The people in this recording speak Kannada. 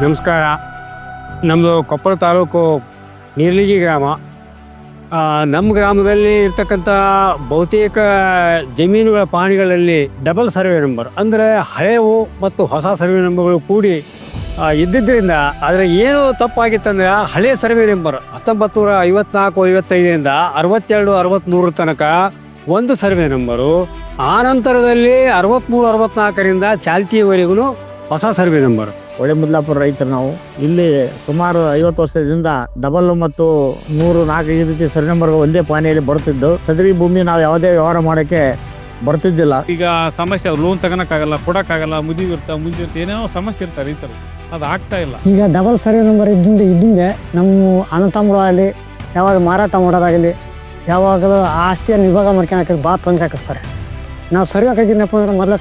ನಮಸ್ಕಾರ. ನಮ್ಮದು ಕೊಪ್ಪಳ ತಾಲೂಕು ನೀರ್ಲಿಗಿ ಗ್ರಾಮ. ನಮ್ಮ ಗ್ರಾಮದಲ್ಲಿ ಇರ್ತಕ್ಕಂಥ ಬಹುತೇಕ ಜಮೀನುಗಳ ಪಾಣಿಗಳಲ್ಲಿ ಡಬಲ್ ಸರ್ವೆ ನಂಬರ್ ಅಂದರೆ ಹಳೆಯವು ಮತ್ತು ಹೊಸ ಸರ್ವೆ ನಂಬರ್ಗಳು ಕೂಡಿ ಇದ್ದಿದ್ದರಿಂದ ಆದರೆ ಏನು ತಪ್ಪಾಗಿತ್ತಂದರೆ ಹಳೆಯ ಸರ್ವೆ ನಂಬರ್ 1954-55ರಿಂದ 62-63 ತನಕ ಒಂದು ಸರ್ವೆ ನಂಬರು, ಆ ನಂತರದಲ್ಲಿ 63-64ರಿಂದ ಚಾಲ್ತಿಯವರೆಗೂ ಹೊಸ ಸರ್ವೆ ನಂಬರು. ಹೊಳೆಮುದ್ಲಾಪುರ ರೈತರು ನಾವು. ಇಲ್ಲಿ ಸುಮಾರು 50 ವರ್ಷದಿಂದ ಡಬಲ್ ಮತ್ತು 3-4 ಈ ರೀತಿ ಸರ್ವೆ ನಂಬರ್ಗಳು ಒಂದೇ ಪಾಣಿಯಲ್ಲಿ ಬರುತ್ತಿದ್ದು, ಸದರಿ ಭೂಮಿ ನಾವು ಯಾವುದೇ ವ್ಯವಹಾರ ಮಾಡೋಕ್ಕೆ ಬರ್ತಿದ್ದಿಲ್ಲ. ಈಗ ಸಮಸ್ಯೆ, ಲೋನ್ ತಗೋಕ್ಕಾಗಲ್ಲ, ಕೊಡೋಕ್ಕಾಗಲ್ಲ, ಮುಂದಿರುತ್ತೆ ಏನೇನೋ ಸಮಸ್ಯೆ ಇರ್ತಾರೆ ರೈತರು, ಅದು ಆಗ್ತಾ ಇಲ್ಲ. ಈಗ ಡಬಲ್ ಸರ್ವೆ ನಂಬರ್ ಇದ್ದಿಂದೆ ನಮ್ಮ ಅಣ್ಣ ತಮ್ಮರು ಆಗಲಿ, ಯಾವಾಗ ಮಾರಾಟ ಮಾಡೋದಾಗಲಿ, ಯಾವಾಗಲೂ ಆಸ್ತಿಯನ್ನು ವಿಭಾಗ ಮಾಡ್ಕೊಳಕ್ಕೆ ಭಾಳ ತೊಂದರೆ ಹಾಕಿಸ್ತಾರೆ. ನಾವು ಸರ್ವೆ ಹಾಕಿದ್ನಪ್ಪ ಅಂದ್ರೆ ಮೊದಲ